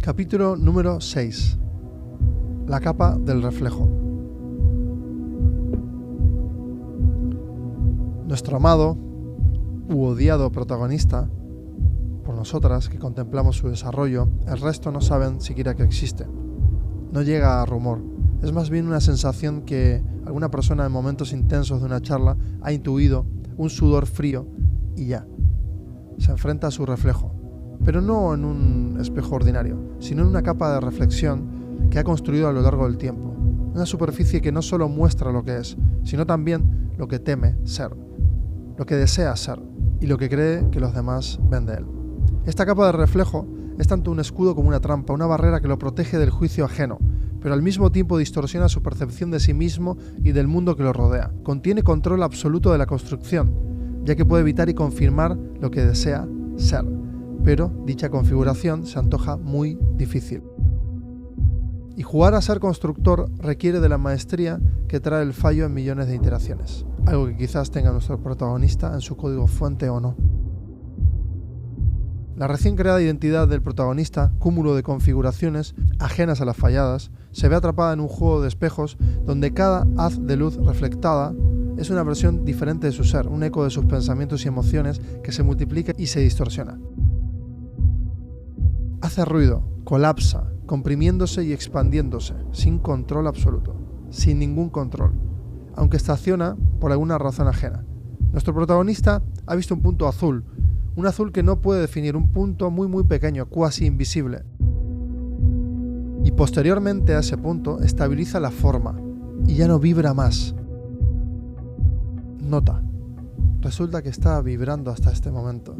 Capítulo número 6. La capa del reflejo. Nuestro amado u odiado protagonista, por nosotras que contemplamos su desarrollo, el resto no saben siquiera que existe. No llega a rumor, es más bien una sensación que alguna persona en momentos intensos de una charla ha intuido, un sudor frío y ya. Se enfrenta a su reflejo, pero no en un espejo ordinario, sino en una capa de reflexión que ha construido a lo largo del tiempo. Una superficie que no solo muestra lo que es, sino también lo que teme ser, lo que desea ser y lo que cree que los demás ven de él. Esta capa de reflejo es tanto un escudo como una trampa, una barrera que lo protege del juicio ajeno, pero al mismo tiempo distorsiona su percepción de sí mismo y del mundo que lo rodea. Contiene control absoluto de la construcción, ya que puede evitar y confirmar lo que desea ser, pero dicha configuración se antoja muy difícil. Y jugar a ser constructor requiere de la maestría que trae el fallo en millones de interacciones, algo que quizás tenga nuestro protagonista en su código fuente o no. La recién creada identidad del protagonista, cúmulo de configuraciones ajenas a las falladas, se ve atrapada en un juego de espejos donde cada haz de luz reflectada es una versión diferente de su ser, un eco de sus pensamientos y emociones que se multiplica y se distorsiona. Hace ruido, colapsa, comprimiéndose y expandiéndose, sin control absoluto, sin ningún control, aunque estaciona por alguna razón ajena. Nuestro protagonista ha visto un punto azul, un azul que no puede definir, un punto muy pequeño, cuasi invisible. Y posteriormente a ese punto estabiliza la forma y ya no vibra más. Nota, resulta que está vibrando hasta este momento.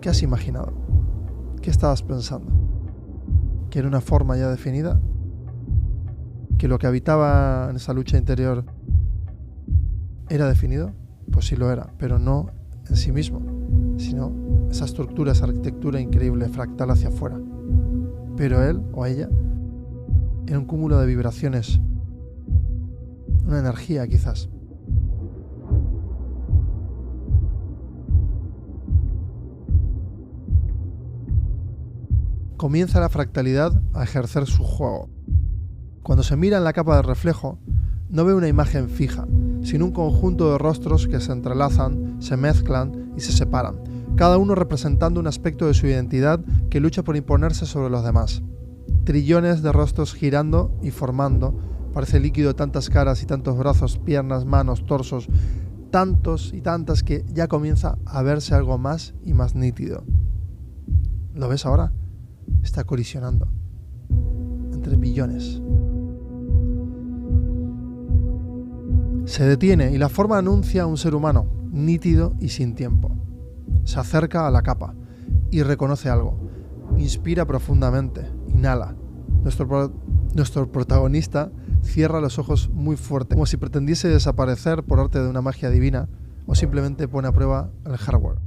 ¿Qué has imaginado? ¿Qué estabas pensando? ¿Que era una forma ya definida? ¿Que lo que habitaba en esa lucha interior era definido? Pues sí lo era, pero no en sí mismo, sino esa estructura, esa arquitectura increíble, fractal hacia afuera. Pero él o ella era un cúmulo de vibraciones, una energía quizás. Comienza la fractalidad a ejercer su juego. Cuando se mira en la capa de reflejo, no ve una imagen fija, sino un conjunto de rostros que se entrelazan, se mezclan y se separan, cada uno representando un aspecto de su identidad que lucha por imponerse sobre los demás. Trillones de rostros girando y formando, parece líquido tantas caras y tantos brazos, piernas, manos, torsos, tantos y tantas que ya comienza a verse algo más y más nítido. ¿Lo ves ahora? Está colisionando entre billones. Se detiene y la forma anuncia a un ser humano, nítido y sin tiempo. Se acerca a la capa y reconoce algo. Inspira profundamente, inhala. Nuestro protagonista cierra los ojos muy fuerte, como si pretendiese desaparecer por arte de una magia divina, o simplemente pone a prueba el hardware.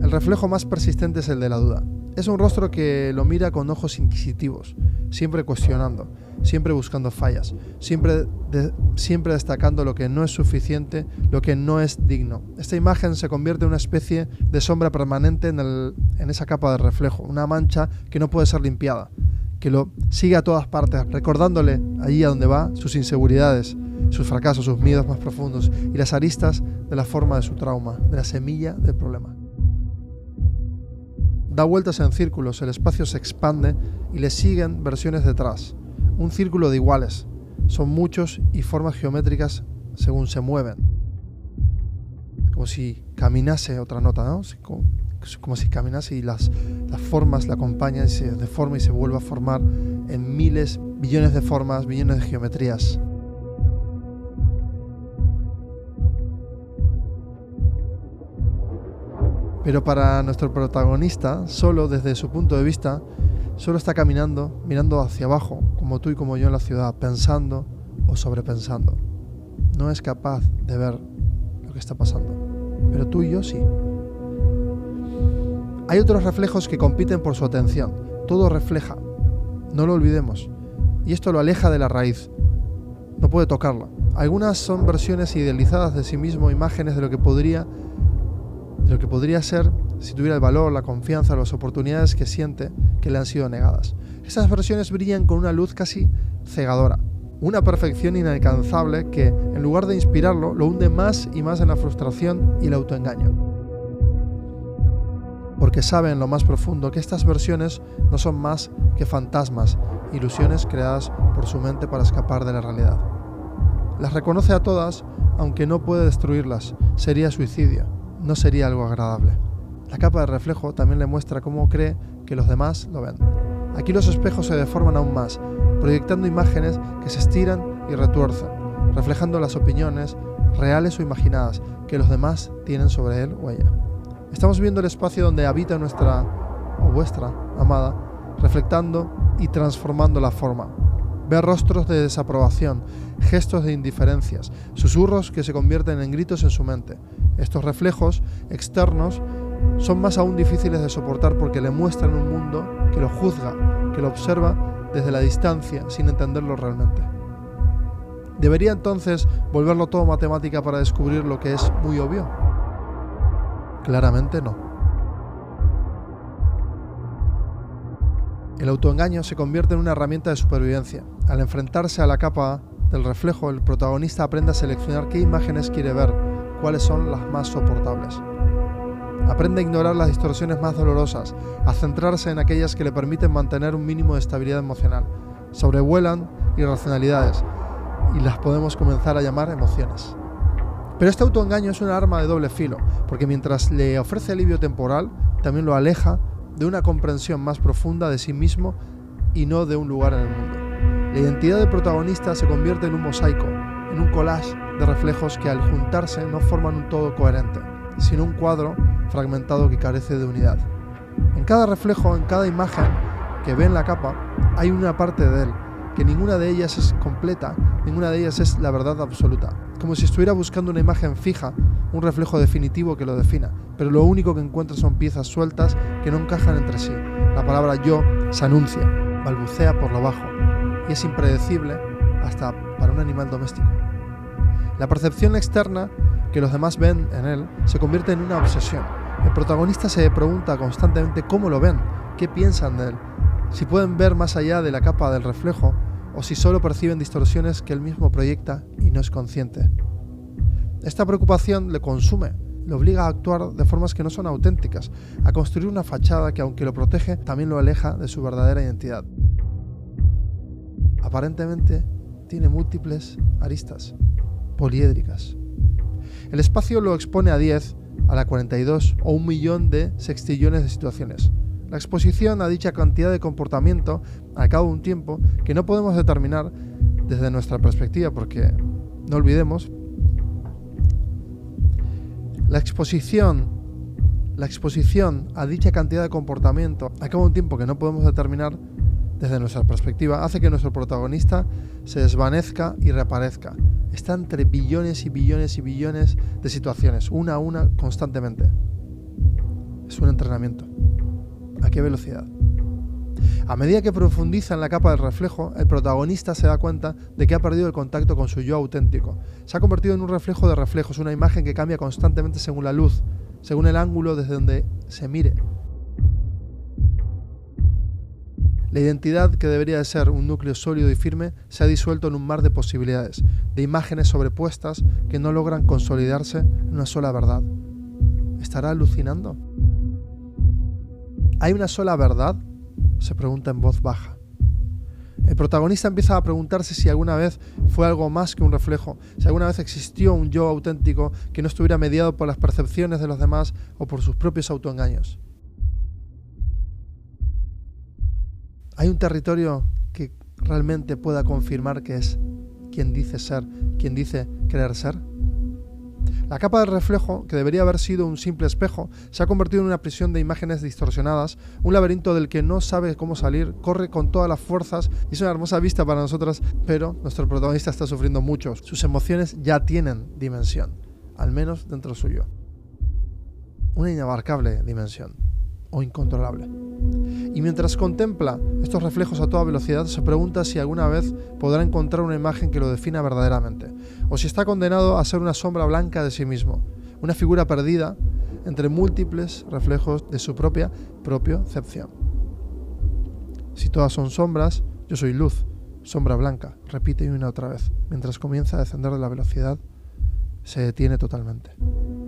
El reflejo más persistente es el de la duda. Es un rostro que lo mira con ojos inquisitivos, siempre cuestionando, siempre buscando fallas, siempre destacando lo que no es suficiente, lo que no es digno. Esta imagen se convierte en una especie de sombra permanente en esa capa de reflejo, una mancha que no puede ser limpiada, que lo sigue a todas partes, recordándole allí a donde va sus inseguridades, sus fracasos, sus miedos más profundos y las aristas de la forma de su trauma, de la semilla del problema. Da vueltas en círculos, el espacio se expande y le siguen versiones detrás. Un círculo de iguales. Son muchos y formas geométricas según se mueven. Como si caminase otra nota, ¿no? Como si caminase y las formas la acompañan y se deforma y se vuelve a formar en miles, billones de formas, billones de geometrías. Pero para nuestro protagonista, solo desde su punto de vista, solo está caminando, mirando hacia abajo, como tú y como yo en la ciudad, pensando o sobrepensando. No es capaz de ver lo que está pasando, pero tú y yo sí. Hay otros reflejos que compiten por su atención. Todo refleja, no lo olvidemos, y esto lo aleja de la raíz. No puede tocarla. Algunas son versiones idealizadas de sí mismo, imágenes de lo que podría de lo que podría ser si tuviera el valor, la confianza, las oportunidades que siente que le han sido negadas. Estas versiones brillan con una luz casi cegadora, una perfección inalcanzable que, en lugar de inspirarlo, lo hunde más y más en la frustración y el autoengaño. Porque sabe en lo más profundo que estas versiones no son más que fantasmas, ilusiones creadas por su mente para escapar de la realidad. Las reconoce a todas, aunque no puede destruirlas. Sería suicidio, no sería algo agradable. La capa de reflejo también le muestra cómo cree que los demás lo ven. Aquí los espejos se deforman aún más, proyectando imágenes que se estiran y retuercen, reflejando las opiniones, reales o imaginadas, que los demás tienen sobre él o ella. Estamos viendo el espacio donde habita nuestra o vuestra amada, reflectando y transformando la forma. Ve rostros de desaprobación, gestos de indiferencias, susurros que se convierten en gritos en su mente. Estos reflejos externos son más aún difíciles de soportar porque le muestran un mundo que lo juzga, que lo observa desde la distancia sin entenderlo realmente. ¿Debería entonces volverlo todo matemática para descubrir lo que es muy obvio? Claramente no. El autoengaño se convierte en una herramienta de supervivencia. Al enfrentarse a la capa del reflejo, el protagonista aprende a seleccionar qué imágenes quiere ver, cuáles son las más soportables. Aprende a ignorar las distorsiones más dolorosas, a centrarse en aquellas que le permiten mantener un mínimo de estabilidad emocional. Sobrevuelan irracionalidades y las podemos comenzar a llamar emociones. Pero este autoengaño es un arma de doble filo, porque mientras le ofrece alivio temporal, también lo aleja de una comprensión más profunda de sí mismo y no de un lugar en el mundo. La identidad del protagonista se convierte en un mosaico, en un collage de reflejos que al juntarse no forman un todo coherente, sino un cuadro fragmentado que carece de unidad. En cada reflejo, en cada imagen que ve en la capa, hay una parte de él, que ninguna de ellas es completa, ninguna de ellas es la verdad absoluta. Como si estuviera buscando una imagen fija, un reflejo definitivo que lo defina, pero lo único que encuentra son piezas sueltas que no encajan entre sí. La palabra yo se anuncia, balbucea por lo bajo, y es impredecible hasta para un animal doméstico. La percepción externa que los demás ven en él se convierte en una obsesión. El protagonista se pregunta constantemente cómo lo ven, qué piensan de él, si pueden ver más allá de la capa del reflejo o si solo perciben distorsiones que él mismo proyecta y no es consciente. Esta preocupación le consume, le obliga a actuar de formas que no son auténticas, a construir una fachada que, aunque lo protege, también lo aleja de su verdadera identidad. Aparentemente tiene múltiples aristas, poliédricas. El espacio lo expone a 10, a la 42 o 1.000.000 de sextillones de situaciones. La exposición a dicha cantidad de comportamiento al cabo de un tiempo que no podemos determinar desde nuestra perspectiva, porque no olvidemos, la exposición a dicha cantidad de comportamiento al cabo de un tiempo que no podemos determinar desde nuestra perspectiva hace que nuestro protagonista se desvanezca y reaparezca. Está entre billones y billones y billones de situaciones, una a una, constantemente. Es un entrenamiento. ¿A qué velocidad? A medida que profundiza en la capa del reflejo, el protagonista se da cuenta de que ha perdido el contacto con su yo auténtico. Se ha convertido en un reflejo de reflejos, una imagen que cambia constantemente según la luz, según el ángulo desde donde se mire. La identidad, que debería de ser un núcleo sólido y firme, se ha disuelto en un mar de posibilidades, de imágenes sobrepuestas que no logran consolidarse en una sola verdad. ¿Estará alucinando? ¿Hay una sola verdad?, se pregunta en voz baja. El protagonista empieza a preguntarse si alguna vez fue algo más que un reflejo, si alguna vez existió un yo auténtico que no estuviera mediado por las percepciones de los demás o por sus propios autoengaños. ¿Hay un territorio que realmente pueda confirmar que es quien dice ser, quien dice querer ser? La capa del reflejo, que debería haber sido un simple espejo, se ha convertido en una prisión de imágenes distorsionadas, un laberinto del que no sabe cómo salir, corre con todas las fuerzas y es una hermosa vista para nosotras, pero nuestro protagonista está sufriendo mucho. Sus emociones ya tienen dimensión, al menos dentro suyo. Una inabarcable dimensión, o incontrolable. Y mientras contempla estos reflejos a toda velocidad, se pregunta si alguna vez podrá encontrar una imagen que lo defina verdaderamente, o si está condenado a ser una sombra blanca de sí mismo, una figura perdida entre múltiples reflejos de su propiocepción. Si todas son sombras, yo soy luz, sombra blanca, repite una y otra vez. Mientras comienza a descender de la velocidad, se detiene totalmente.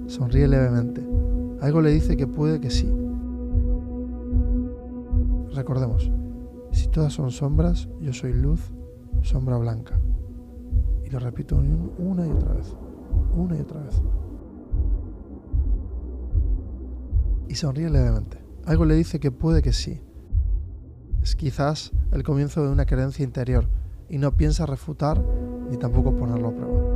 Sonríe levemente. Algo le dice que puede que sí. Recordemos, si todas son sombras, yo soy luz, sombra blanca. Y lo repito una y otra vez. Una y otra vez. Y sonríe levemente. Algo le dice que puede que sí. Es quizás el comienzo de una creencia interior y no piensa refutar ni tampoco ponerlo a prueba.